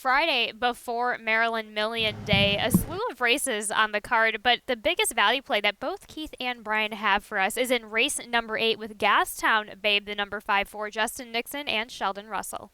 Friday before Maryland Million Day, a slew of races on the card, but the biggest value play that both Keith and Brian have for us is in race number 8 with Gastown Babe, the number 5 for Justin Nixon and Sheldon Russell.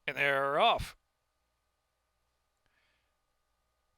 And they're off.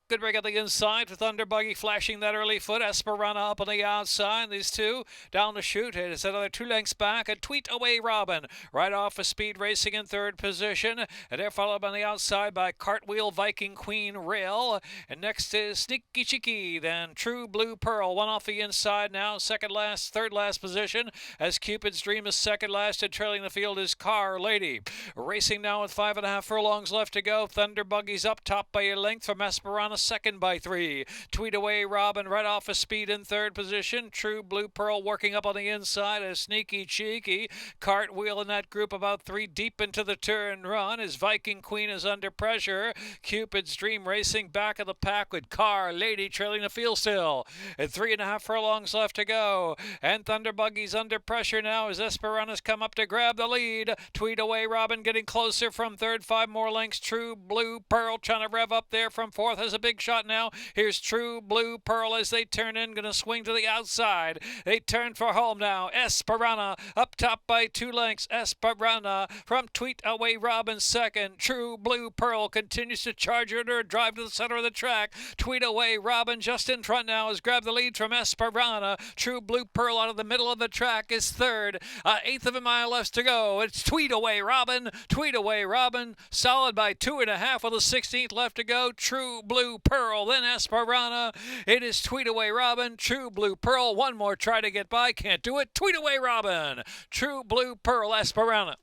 Good break on the inside with Thunder Buggy flashing that early foot. Esperana up on the outside. These two down the chute. It is another 2 lengths back. A Tweet Away Robin right off of Speed Racing in third position. And they're followed on the outside by Cartwheel Viking Queen Rail. And next is Sneaky Cheeky. Then True Blue Pearl. One off the inside now. Second last, third last position. As Cupid's Dream is second last. And trailing the field is Car Lady. Racing now with 5.5 furlongs left to go. Thunder Buggy's up top by a length from Esperana. Second by 3. Tweet Away Robin right off of Speed in third position. True Blue Pearl working up on the inside as Sneaky Cheeky. Cartwheel in that group about 3 deep into the turn run as Viking Queen is under pressure. Cupid's Dream racing back of the pack with Car Lady trailing the field still. And 3.5 furlongs left to go. And Thunder Buggy's under pressure now as Esperana's come up to grab the lead. Tweet Away Robin getting closer from third. 5 more lengths. True Blue Pearl trying to rev up there from fourth as a big shot now. Here's True Blue Pearl as they turn in, going to swing to the outside. They turn for home now. Esperana up top by 2 lengths. Esperana from Tweet Away Robin second. True Blue Pearl continues to charge her to drive to the center of the track. Tweet Away Robin just in front now has grabbed the lead from Esperana. True Blue Pearl out of the middle of the track is third. Eighth of a mile left to go. It's Tweet Away Robin. Tweet Away Robin solid by 2.5 with a 16th left to go. True Blue Pearl, then Esperana. It is Tweet Away Robin, True Blue Pearl. One more try to get by, can't do it. Tweet Away Robin, True Blue Pearl, Esperana.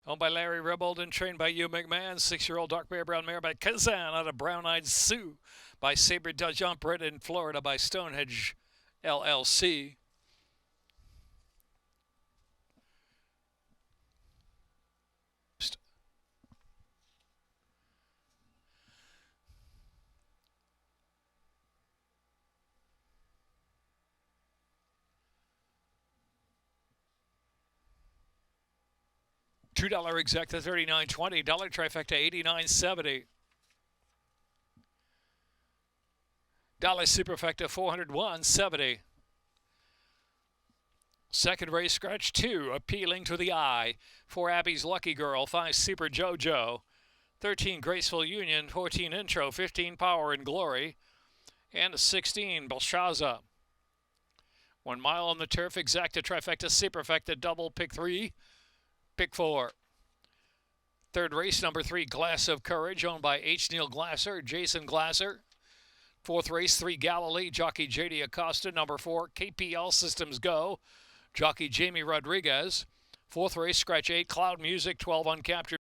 Owned by Larry Rebold and trained by Hugh McMahon. 6-year-old dark bear brown mare by Kazan out of Brown Eyed Sue by Sabre Dujump, bred in Florida by Stonehenge LLC. $2 exact to $39.20. Dollar trifecta $89.70. Dollar superfecta $401.70. Second race scratch 2, appealing to the eye. 4 Abby's Lucky Girl, 5 Super JoJo, 13 Graceful Union, 14 Intro, 15 Power and Glory, and 16 Belshazzar. 1 mile on the turf, exacta trifecta superfecta double, pick 3. Pick 4. Third race, number 3, Glass of Courage, owned by H. Neil Glasser, Jason Glasser. Fourth race, 3 Galilee, jockey J.D. Acosta. Number 4, KPL Systems Go, jockey Jamie Rodriguez. Fourth race, scratch 8, Cloud Music, 12 Uncaptured.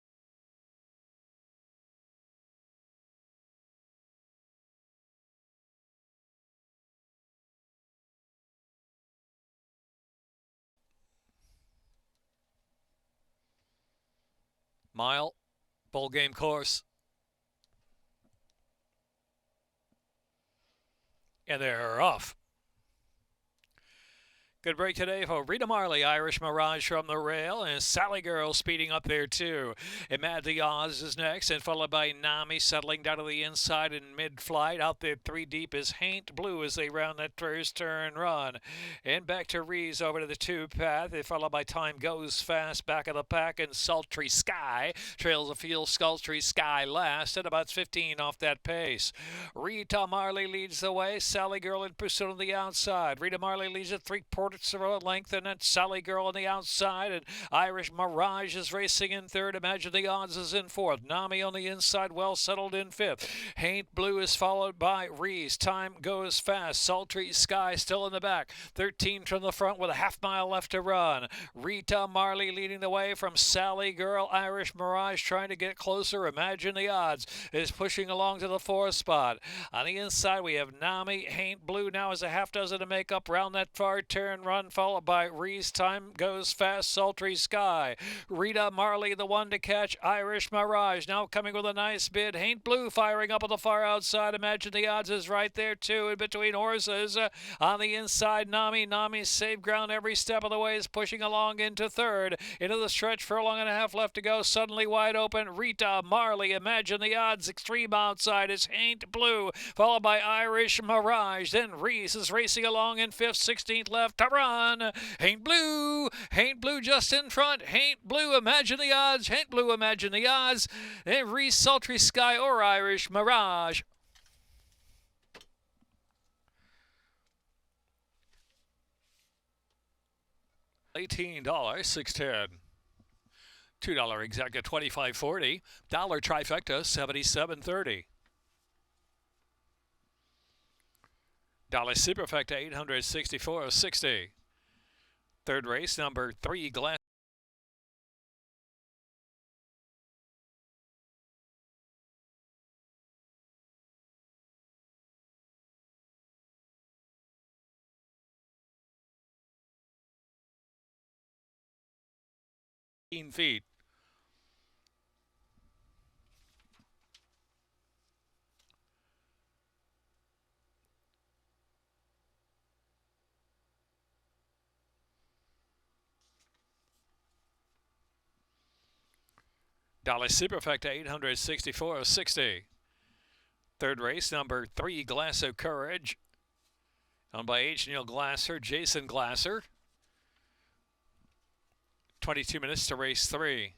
Mile, bowl game course. And they're off. Good break today for Rita Marley, Irish Mirage from the rail, and Sally Girl speeding up there too. And Mad Oz is next, and followed by Nami settling down to the inside in mid-flight. Out there 3 deep is Haint Blue as they round that first turn run. And back to Rees over to the 2 path. They followed by Time Goes Fast back of the pack, and Sultry Sky trails the field. Sultry Sky last at about 15 off that pace. Rita Marley leads the way. Sally Girl in pursuit on the outside. Rita Marley leads at 3/4 1/4 of a length, and then Sally Girl on the outside, and Irish Mirage is racing in third. Imagine the Odds is in fourth. Nami on the inside, well settled in fifth. Haint Blue is followed by Reese. Time goes fast. Sultry Sky still in the back. 13 from the front with a half-mile left to run. Rita Marley leading the way from Sally Girl. Irish Mirage trying to get closer. Imagine the Odds is pushing along to the fourth spot. On the inside, we have Nami. Haint Blue now is a half dozen to make up round that far turn run, followed by Reese. Time goes fast. Sultry Sky. Rita Marley, the one to catch. Irish Mirage now coming with a nice bid. Haint Blue firing up on the far outside. Imagine the Odds is right there too in between horses. On the inside, Nami's saved ground every step of the way, is pushing along into third. Into the stretch, furlong and a half left to go. Suddenly wide open. Rita Marley, Imagine the Odds. Extreme outside is Haint Blue, followed by Irish Mirage. Then Reese is racing along in fifth. 16th left to run. Haint Blue just in front. Haint Blue, Imagine the Odds. Haint Blue, Imagine the Odds. And Reese, Sultry Sky, or Irish Mirage. $18, $6.10. $2 exact at $25.40. Dollar trifecta, $77.30. Dollar superfecta, $864.60. Third race, number 3, Glass feet. Dollar superfecta, $864.60. Third race, number 3, Glass of Courage. Owned by H. Neil Glasser, Jason Glasser. 22 minutes to race 3.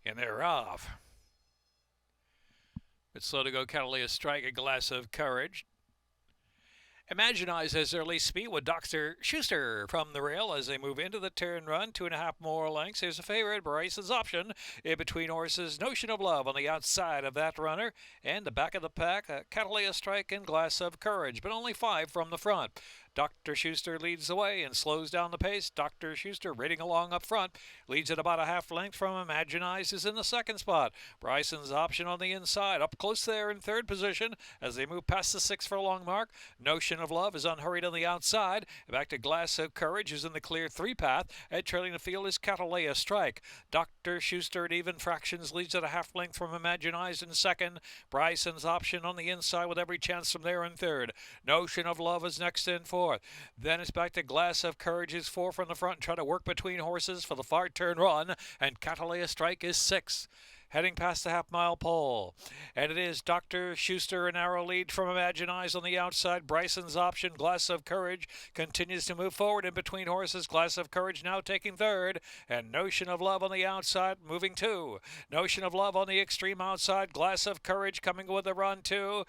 And they're off. It's slow to go. Catalina Strike, A Glass of Courage. Imagine Eyes has their least speed with Dr. Schuster from the rail as they move into the turn run. 2.5 more lengths. Here's a favorite, Bryce's Option. In between horses, Notion of Love on the outside of that runner. And the back of the pack, Catalina Strike and Glass of Courage, but only 5 from the front. Dr. Schuster leads the way and slows down the pace. Dr. Schuster rating along up front. Leads at about a half length from Imagine Eyes is in the second spot. Bryson's Option on the inside. Up close there in third position as they move past the 6 furlong mark. Notion of Love is unhurried on the outside. Back to Glass of Courage, who's in the clear 3 path. And trailing the field is Catalina Strike. Dr. Schuster at even fractions leads at a half length from Imagine Eyes in second. Bryson's Option on the inside with every chance from there in third. Notion of Love is next in fourth. Then it's back to Glass of Courage, who's 4 from the front and try to work between horses for the far turn run. And Catalina Strike is 6. Heading past the half-mile pole. And it is Dr. Schuster, a narrow lead from Imagine Eyes on the outside. Bryson's Option, Glass of Courage, continues to move forward in between horses. Glass of Courage now taking third. And Notion of Love on the outside, moving 2. Notion of Love on the extreme outside. Glass of Courage coming with a run 2.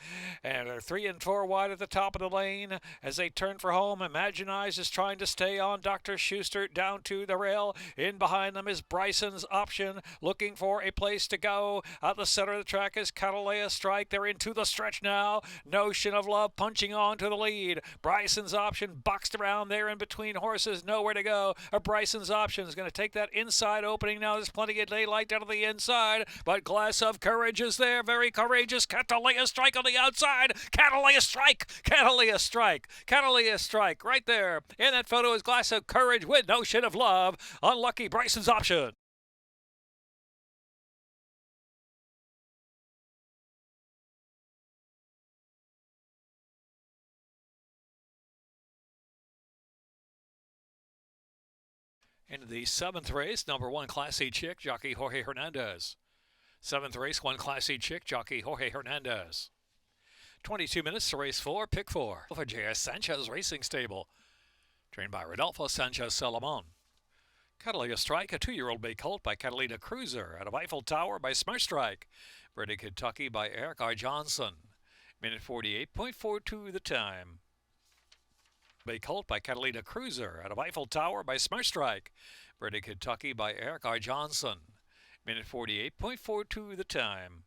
And they're 3 and 4 wide at the top of the lane. As they turn for home, Imagine Eyes is trying to stay on Dr. Schuster down to the rail. In behind them is Bryson's Option, looking for a place to to go. At the center of the track is Catalea Strike. They're into the stretch now. Notion of Love punching on to the lead. Bryson's Option boxed around there in between horses. Nowhere to go. Bryson's Option is going to take that inside opening now. There's plenty of daylight down to the inside, but Glass of Courage is there. Very courageous. Catalea Strike on the outside. Catalea Strike. Catalea Strike. Catalea Strike. Right there. In that photo is Glass of Courage with Notion of Love. Unlucky Bryson's Option. Into the seventh race, number 1 Classy Chick, jockey Jorge Hernandez. Seventh race, 1 Classy Chick, jockey Jorge Hernandez. 22 minutes to race 4, pick 4. For J.S. Sanchez Racing Stable, trained by Rodolfo Sanchez Salomon. Catalea Strike, a 2-year-old bay colt by Catalina Cruiser. Out of Eiffel Tower by Smart Strike. Bred in Kentucky by Eric R. Johnson. Minute 48.42 the time. Bay colt by Catalina Cruiser. Out of Eiffel Tower by Smart Strike. Bred in Kentucky by Eric R. Johnson. Minute 48.42 the time.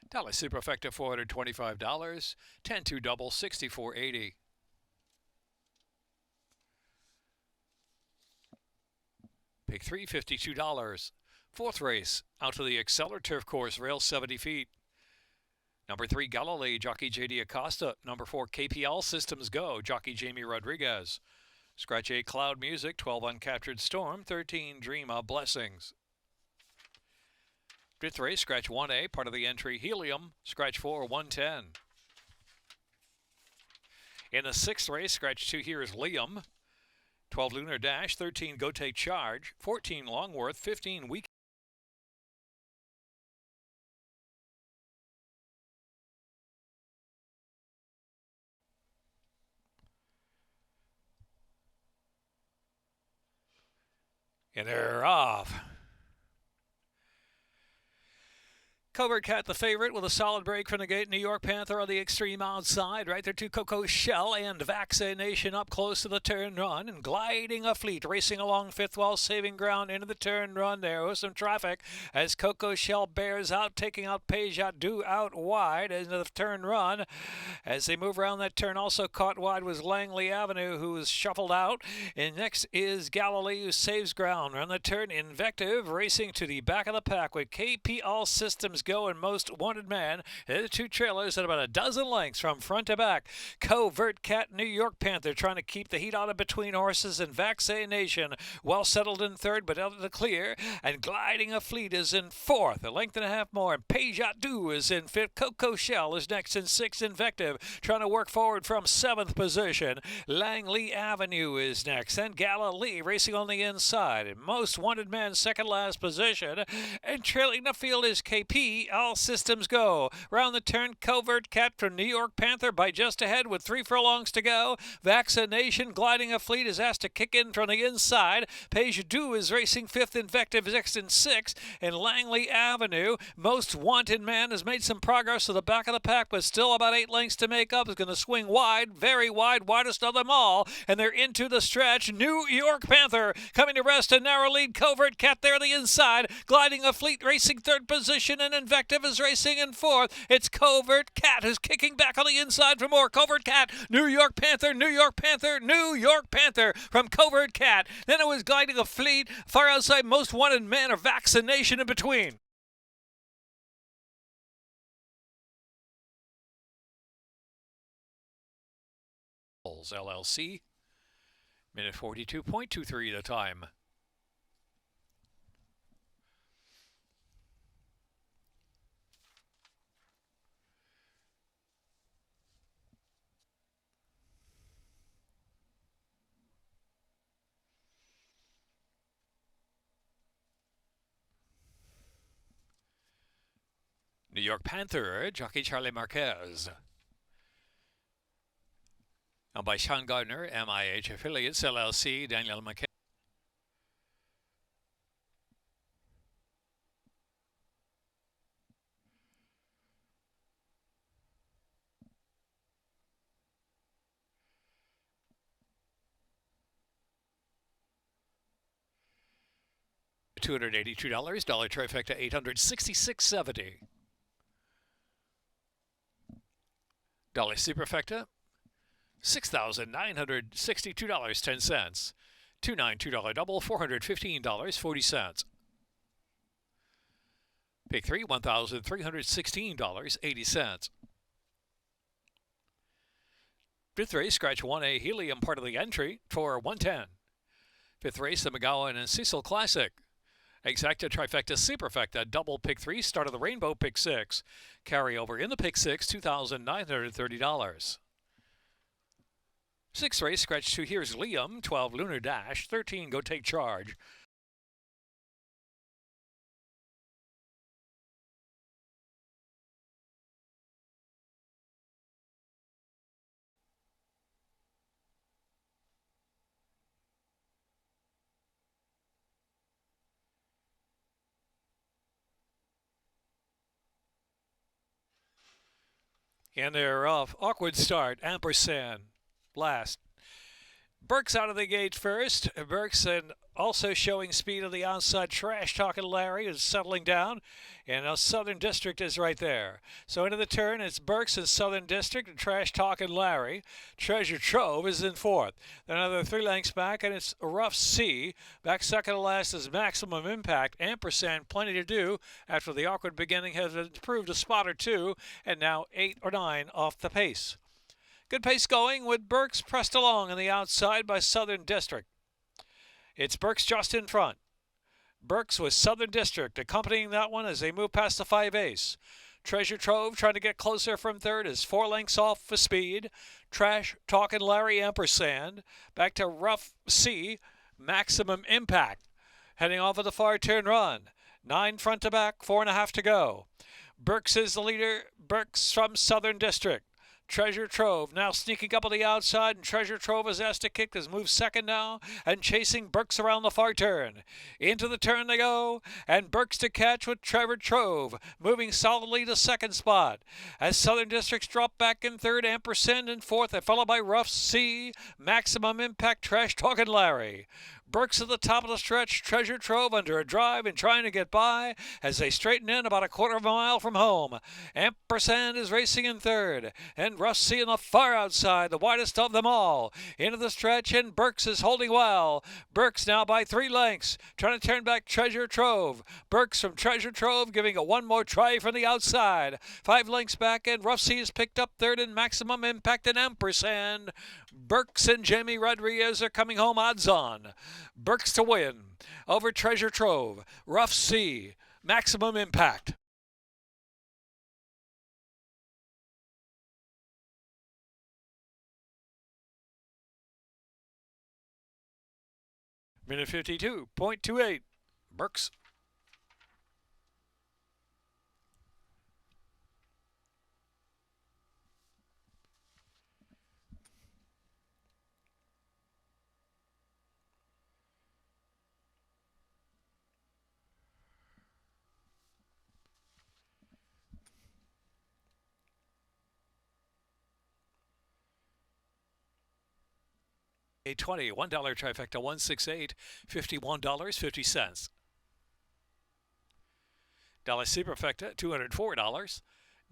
Dollar Super Effective $425. 10-2 double $64.80. Pick 3, $52. Fourth race, out to the Exceller Turf Course, rail 70 feet. Number 3, Galilee, jockey J.D. Acosta. Number 4, KPL Systems Go, jockey Jamie Rodriguez. Scratch 8, Cloud Music. 12, Uncaptured Storm. 13, Dream of Blessings. Fifth race, scratch 1A, part of the entry, Helium. Scratch 4, 110. In the sixth race, scratch 2 here is Liam. 12, Lunar Dash. 13, Go Take Charge. 14, Longworth. 15, Week. And they're off. Covert Cat, the favorite, with a solid break from the gate. New York Panther on the extreme outside. Right there to Coco Shell and Vaccination up close to the turn run. And Gliding a Fleet racing along fifth while saving ground into the turn run. There was some traffic as Coco Shell bears out, taking out Pejat Du out wide into the turn run. As they move around that turn, also caught wide was Langley Avenue, who was shuffled out. And next is Galilee, who saves ground. On the turn, Invective racing to the back of the pack with KPL Systems Go and Most Wanted Man. The two trailers at about a dozen lengths from front to back. Covert Cat, New York Panther trying to keep the heat out of between horses, and Vaccination well settled in third but out of the clear. And Gliding a Fleet is in fourth, a length and a half more. And Pejat Du is in fifth. Coco Shell is next in sixth. Invective trying to work forward from seventh position. Langley Avenue is next. And Galilee racing on the inside. And Most Wanted Man second last position. And trailing the field is KP. All Systems Go. Round the turn, Covert Cat from New York Panther by just ahead with 3 furlongs to go. Vaccination, Gliding a Fleet is asked to kick in from the inside. Pejat Du is racing fifth. Invective is next in sixth. And Langley Avenue, Most Wanted Man, has made some progress to the back of the pack, but still about 8 lengths to make up. Is going to swing wide, very wide, widest of them all. And they're into the stretch. New York Panther coming to rest, a narrow lead. Covert Cat there on the inside. Gliding a Fleet racing third position, and Invective is racing in fourth. It's Covert Cat who's kicking back on the inside for more. Covert Cat, New York Panther, New York Panther, New York Panther from Covert Cat. Then it was Gliding a Fleet, far outside Most Wanted Man, or Vaccination in between. LLC, minute 42.23 the time. New York Panther, jockey Charlie Marquez. Owned by Sean Gardner, MIH Affiliates, LLC, Daniel McKay. $282. Dollar trifecta $866.70. Dollar superfecta $6,962.10. $292 double $415.40. Pick 3 $1,316.80. Fifth race, scratch 1A Helium, part of the entry for 110. Fifth race, the McGowan and Cecil Classic. Exacta, trifecta, superfecta, double pick 3, start of the rainbow, pick 6. Carryover in the pick 6, $2,930. Sixth race, scratch 2, here's Liam, 12 Lunar Dash, 13 Go Take Charge. And they're off. Awkward start. Ampersand. Last. Burks out of the gate first. Burks and also showing speed on the outside. Trash Talking Larry is settling down. And now Southern District is right there. So into the turn, it's Burks and Southern District and Trash Talking Larry. Treasure Trove is in fourth. Then another 3 lengths back, and it's Rough Sea. Back second to last is Maximum Impact. Ampersand, plenty to do after the awkward beginning has improved a spot or two, and now 8 or 9 off the pace. Good pace going with Burks pressed along on the outside by Southern District. It's Burks just in front. Burks with Southern District accompanying that one as they move past the 5 ace. Treasure Trove trying to get closer from third is 4 lengths off for speed. Trash Talking Larry Ampersand. Back to Rough Sea. Maximum Impact. Heading off of the far turn run. 9 front to back, 4.5 to go. Burks is the leader. Burks from Southern District. Treasure Trove now sneaking up on the outside, and Treasure Trove is asked to kick. Has moved second now and chasing Burks around the far turn. Into the turn they go, and Burks to catch with Treasure Trove moving solidly to second spot. As Southern Districts drop back in third, Ampersand in fourth, followed by Rough Sea, Maximum Impact, Trash Talking Larry. Burks at the top of the stretch, Treasure Trove under a drive and trying to get by as they straighten in about a quarter of a mile from home. Ampersand is racing in third, and Rough Sea on the far outside, the widest of them all. Into the stretch, and Burks is holding well. Burks now by 3 lengths, trying to turn back Treasure Trove. Burks from Treasure Trove giving it one more try from the outside. 5 lengths back, and Rough Sea is picked up third, and Maximum Impact and Ampersand. Burks and Jamie Rodriguez are coming home odds on. Burks to win over Treasure Trove. Rough Sea, Maximum Impact. Minute 52.28. Burks. $8.20, $1 trifecta, 168, $51.50. Dollar superfecta, $204.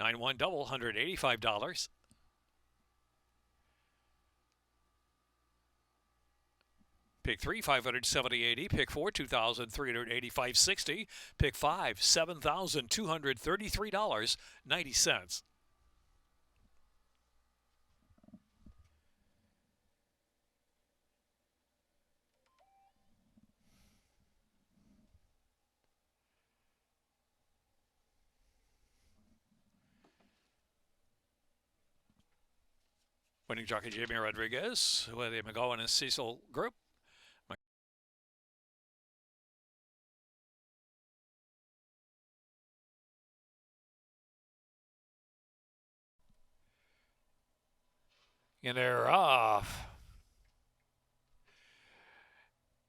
9-1 double, $185. Pick 3, $570.80. Pick 4, $2,385.60. Pick 5, $7,233.90. Winning jockey Jamie Rodriguez with the McGowan and Cecil group. And they're off.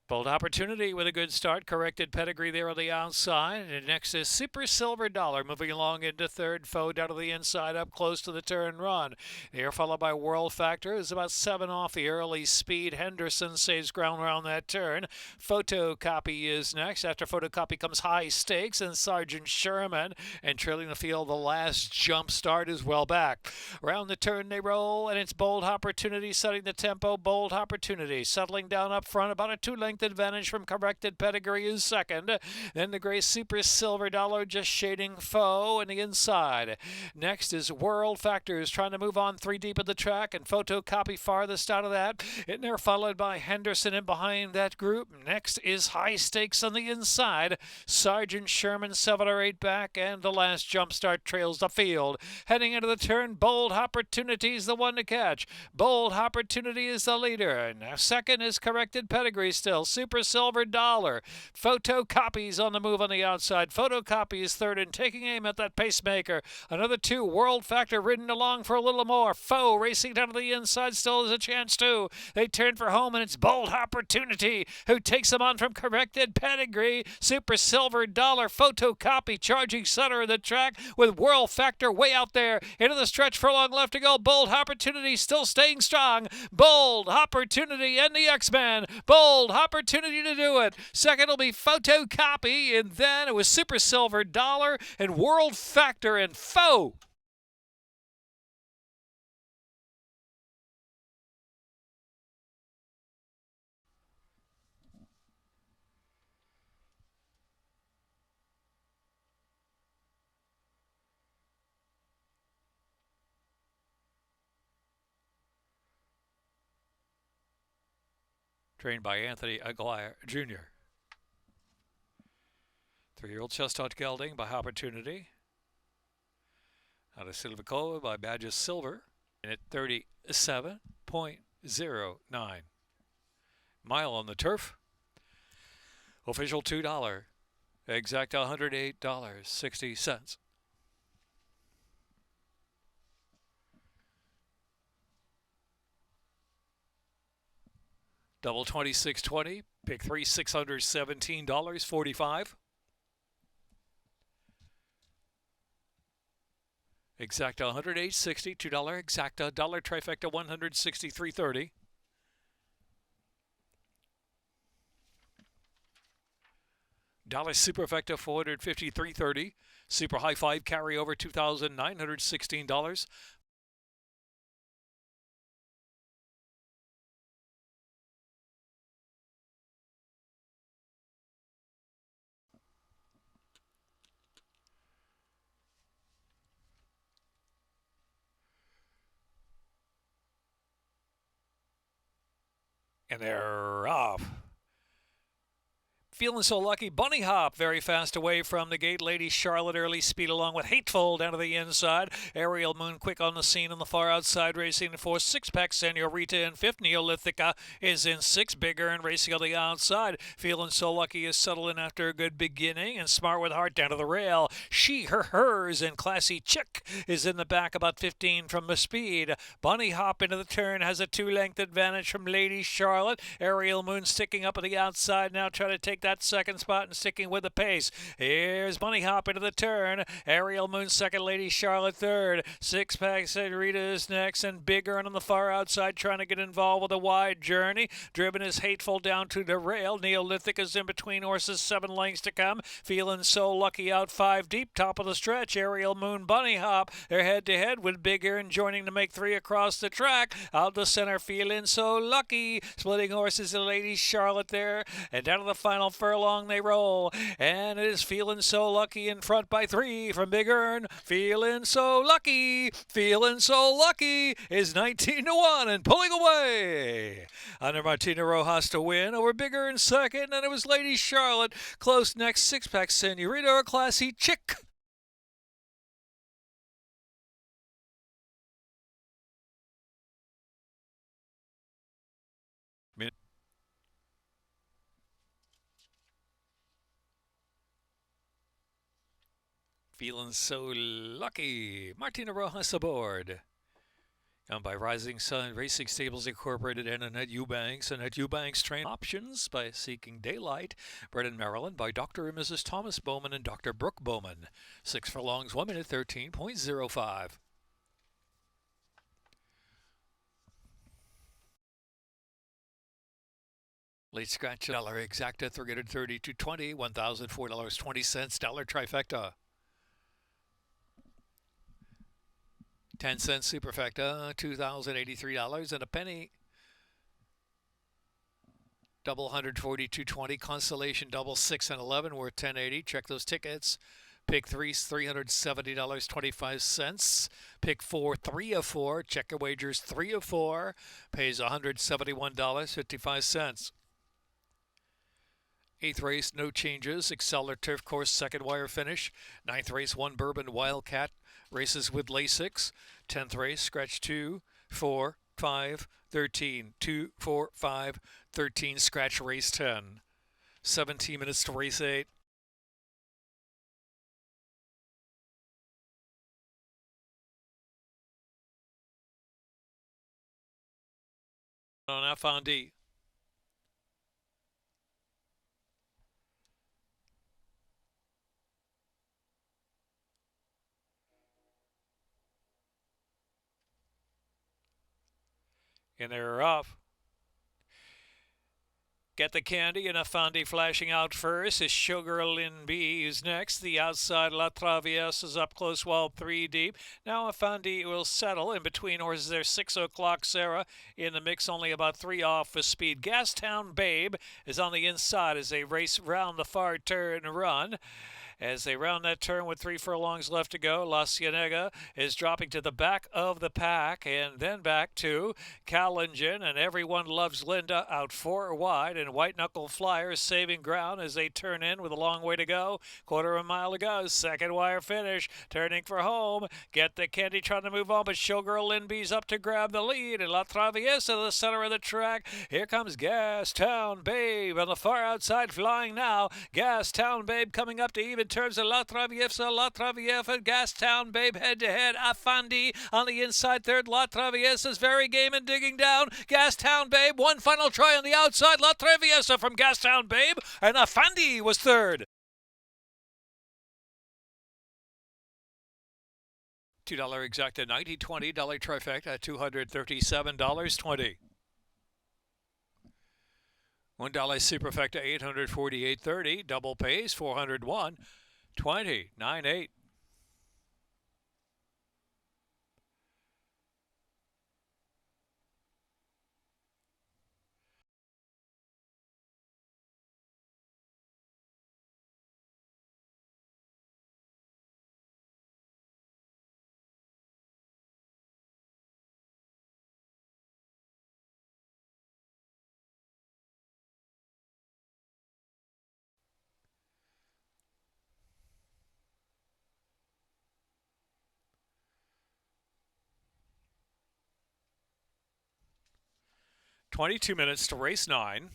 Bold Opportunity with a good start. Corrected Pedigree there on the outside. And next is Super Silver Dollar moving along into third. Foe down to the inside up close to the turn run. Here followed by World Factor is about 7 off the early speed. Henderson saves ground around that turn. Photocopy is next. After Photocopy comes High Stakes and Sergeant Sherman. And trailing the field, the last jump start is well back. Around the turn they roll, and it's Bold Opportunity setting the tempo. Bold Opportunity settling down up front, about a 2-length advantage from Corrected Pedigree is second. Then the gray Super Silver Dollar just shading Foe in the inside. Next is World Factors trying to move on 3 deep of the track, and Photocopy farthest out of that. And they're followed by Henderson in behind that group. Next is High Stakes on the inside. Sergeant Sherman 7 or 8 back, and the last jump start trails the field. Heading into the turn, Bold Opportunity is the one to catch. Bold Opportunity is the leader. Now second is Corrected Pedigree still. Super Silver Dollar. Photocopies on the move on the outside. Photocopy is third and taking aim at that pacemaker. Another 2. World Factor ridden along for a little more. Foe racing down to the inside still has a chance too. They turn for home, and it's Bold Opportunity who takes them on from Corrected Pedigree. Super Silver Dollar. Photocopy charging center of the track with World Factor way out there into the stretch. Furlong left to go. Bold Opportunity still staying strong. Bold Opportunity and the X-Men. Bold Opportunity to do it. Second will be Photocopy, and then it was Super Silver Dollar and World Factor and Foe. Trained by Anthony Aguirre Jr. 3-year-old Chestnut Gelding by Opportunity. Out of Silvicoa by Badges Silver. And at 37.09. Mile on the turf. Official $2. Exact $108.60. Double 26.20. Pick 3, $617.45. Exacta $108.60, $2 exacta, dollar trifecta $163.30. Dollar superfecta $453.30. Super high five carryover $2,916. And they're off. Feeling so lucky. Bunny Hop very fast away from the gate. Lady Charlotte early speed along with Hateful down to the inside. Aerial Moon quick on the scene on the far outside racing for 6-pack. Senorita in 5th. Neolithica is in 6. Bigger and racing on the outside. Feeling so lucky is settling after a good beginning. And Smart with Heart down to the rail. She, her, hers, and Classy Chick is in the back about 15 from the speed. Bunny Hop into the turn has a 2-length advantage from Lady Charlotte. Aerial Moon sticking up at the outside now trying to take that second spot and sticking with the pace. Here's Bunny Hop into the turn. Aerial Moon second, Lady Charlotte third. 6-pack Senorita is next, and Bigger on the far outside trying to get involved with a wide journey. Driven is Hateful down to the rail. Neolithic is in between horses, 7 lengths to come. Feeling so lucky out 5 deep, top of the stretch. Aerial Moon, Bunny Hop, they're head to head with Bigger and joining to make 3 across the track. Out the center, Feeling so lucky. Splitting horses, the Lady Charlotte there, and down to the final furlong they roll, and it is Feeling so lucky in front by 3 from Big Earn. Feeling so lucky is 19-1 and pulling away. Under Martina Rojas to win over Big Earn second, and it was Lady Charlotte close next. 6-pack Senorita or Classy Chick. Feeling so lucky. Martina Rojas aboard. Owned by Rising Sun Racing Stables Incorporated and Annette Eubanks. Annette Eubanks train options by Seeking Daylight. Bred in Maryland by Dr. and Mrs. Thomas Bowman and Dr. Brooke Bowman. 6 furlongs, 1 minute 13.05. Late scratch dollar exacta $332.20, $1,004.20 dollar trifecta. 10-cent superfecta, $2,083 and a penny. Double 142.20, consolation double 6 and 11 worth $10.80. Check those tickets. Pick 3, $370.25. Pick 4, 3 of 4. Check your wagers 3 of 4. Pays $171.55. Eighth race, no changes. Exceller Turf Course, second wire finish. Ninth race, 1 Bourbon Wildcat. Races with Lasix. 10th race, scratch 2, 4, 5, 13. 2, 4, 5, 13. Scratch race 10. 17 minutes to race 8. On F&D. And they're off. Get the Candy and Afandi flashing out first. Is Sugar Lynn B who's next. The outside La Traviesa is up close, well 3 deep. Now Afandi will settle. In between horses there, 6 o'clock Sarah in the mix, only about 3 off for speed. Gastown Babe is on the inside as they race round the far turn run. As they round that turn with 3 furlongs left to go, La Cienega is dropping to the back of the pack and then back to Callingen, and Everyone Loves Linda out 4 wide, and White Knuckle Flyer is saving ground as they turn in with a long way to go. Quarter of a mile to go, second wire finish, turning for home. Get the Candy trying to move on, but Showgirl Linby's up to grab the lead, and La Traviesa, the center of the track. Here comes Gastown Babe on the far outside, flying now. Gastown Babe coming up to even terms of La Traviesa, Gastown Babe head-to-head. Afandi on the inside third. La Traviesa's very game and digging down. Gastown Babe, one final try on the outside. La Traviesa from Gastown Babe, and Afandi was third. $2 exacta, $90.20 trifecta, $237.20. $1 superfecta, $848.30. Double pays, $401.20, 9.8. $22 minutes to race 9.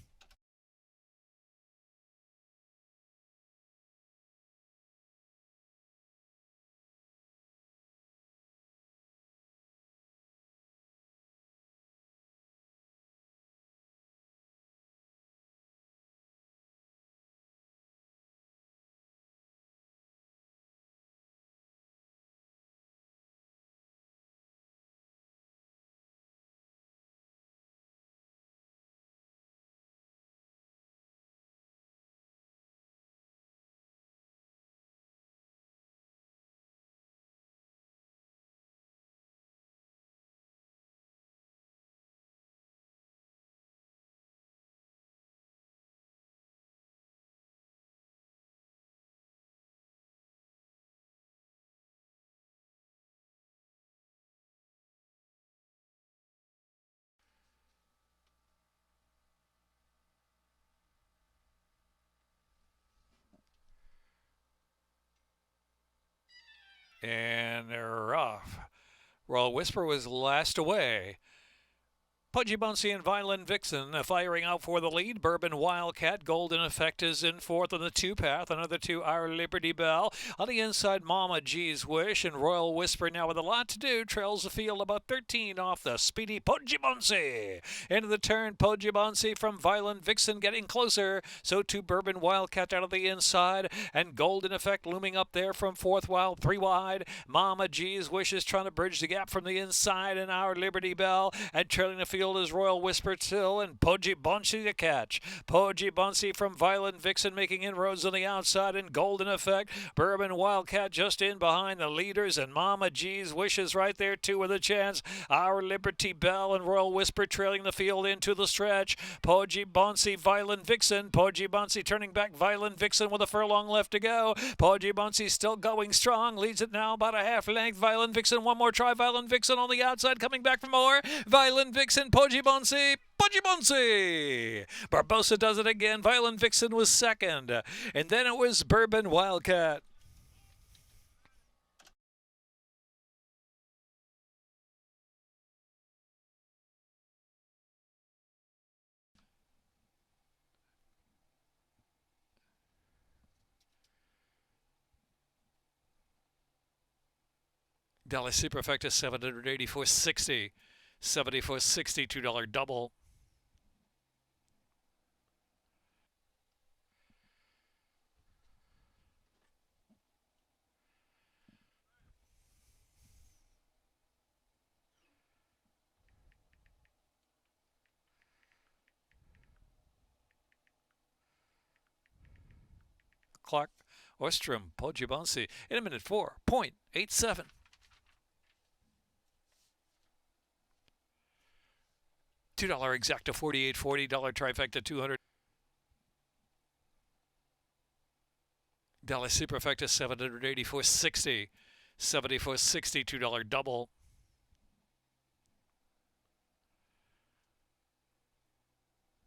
And they're off. Royal Whisper was last away. Pudgy Bunsey and Violent Vixen firing out for the lead. Bourbon Wildcat, Golden Effect is in fourth on the two path. Another two, Our Liberty Bell. On the inside, Mama G's Wish and Royal Whisper now with a lot to do. Trails the field about 13 off the speedy Pudgy Bunsey. Into the turn, Pudgy Bunsey from Violent Vixen getting closer. So too Bourbon Wildcat out of the inside. And Golden Effect looming up there from fourth while three wide. Mama G's Wish is trying to bridge the gap from the inside. And Our Liberty Bell. And trailing the field is Royal Whisper still, and Pudgy Bunsey to catch. Pudgy Bunsey from Violent Vixen making inroads on the outside, and Golden Effect. Bourbon Wildcat just in behind the leaders, and Mama G's Wishes right there too with a chance. Our Liberty Bell and Royal Whisper trailing the field into the stretch. Pudgy Bunsey, Violent Vixen. Pudgy Bunsey turning back, Violent Vixen with a furlong left to go. Pudgy Bunsey still going strong, leads it now about a half length. Violent Vixen, one more try. Violent Vixen on the outside, coming back for more. Violent Vixen, Pudgy Bunsey, Pudgy Bunsey. Barbosa does it again. Violent Vixen was second. And then it was Bourbon Wildcat. Dallas Superfecta 784.60. 74.60, $2 double. Clark, Ostrom, Pudgy Bunsey in a minute 4.87. $2 exacta 48.40, trifecta 200. Dallas Superfecta 784.60. 74.60, $2 double.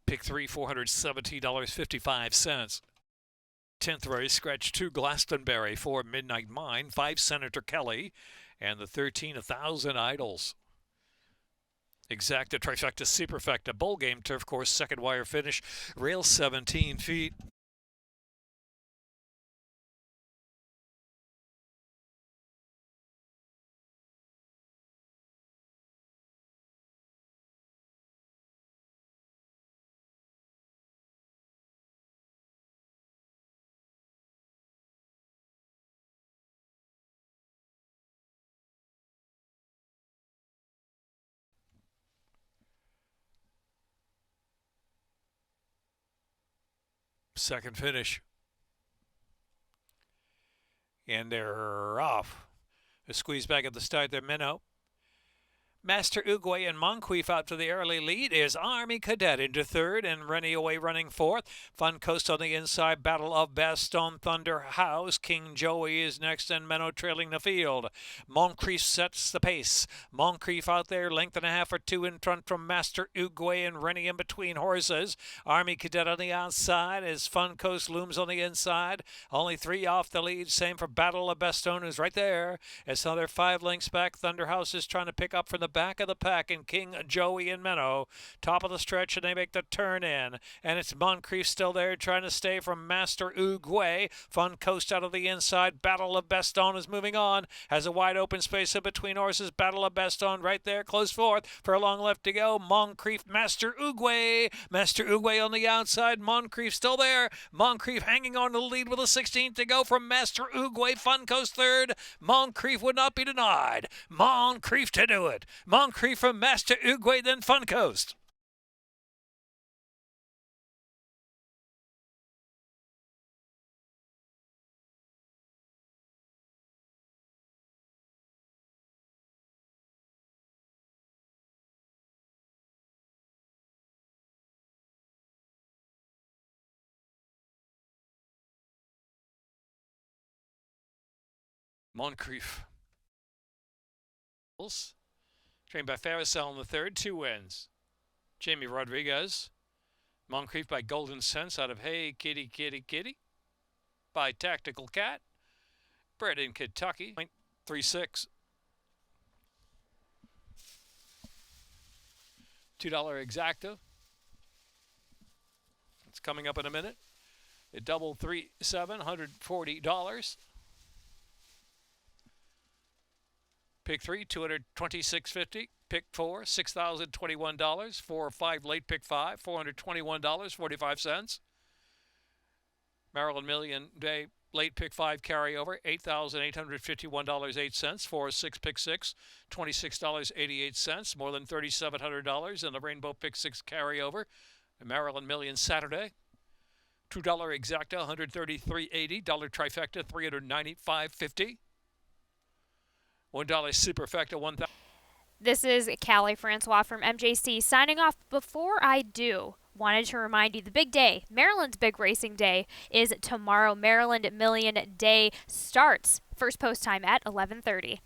Pick 3, $470.55. 10th race, scratch 2, Glastonbury, 4, Midnight Mine, 5, Senator Kelly, and the 13, 1,000 Idols. Exacta, trifecta, superfecta, bowl game, turf course, second wire finish, rail 17 feet. Second finish. And they're off. A squeeze back at the start there, Minnow. Master Uguay and Moncrief out to the early lead is Army Cadet into third and Rennie away running fourth. Fun Coast on the inside, Battle of Bastogne, Thunder House. King Joey is next and Menno trailing the field. Moncrief sets the pace. Moncrief out there, length and a half or two in front from Master Uguay and Rennie in between horses. Army Cadet on the outside as Fun Coast looms on the inside. Only 3 off the lead. Same for Battle of Bastogne is right there. As another 5 lengths back, Thunder House is trying to pick up from the back of the pack, and King Joey and Menno top of the stretch, and they make the turn in, and it's Moncrief still there trying to stay from Master Uguay. Fun Coast out of the inside. Battle of Bastogne is moving on, has a wide open space in between horses. Battle of Bastogne right there, close fourth, for a long left to go. Moncrief, Master Uguay on the outside. Moncrief still there. Moncrief hanging on to the lead with a 16th to go from Master Uguay. Fun Coast third. Moncrief would not be denied. Moncrief to do it. Moncrief from Master Uguay, then Fun Coast. Moncrief. Trained by Farrisell in the third, 2 wins. Jamie Rodriguez. Moncrief by Golden Sense out of Hey Kitty Kitty Kitty. By Tactical Cat. Bred in Kentucky. 0.36. $2 exacta. It's coming up in a minute. It doubled 3-7, $140. Pick 3, $226.50. Pick 4, $6,021. 4 or 5 late pick 5, $421.45. Maryland Million Day late pick 5 carryover, $8,851.08. 4 or 6 pick 6, $26.88. More than $3,700 in the Rainbow pick 6 carryover. Maryland Million Saturday. $2 exacta, $133.80. Dollar trifecta, $395.50. $1 superfecta, $1,000. This is Callie Francois from MJC signing off. Before I do, wanted to remind you the big day, Maryland's big racing day, is tomorrow. Maryland Million Day starts first post time at 11:30.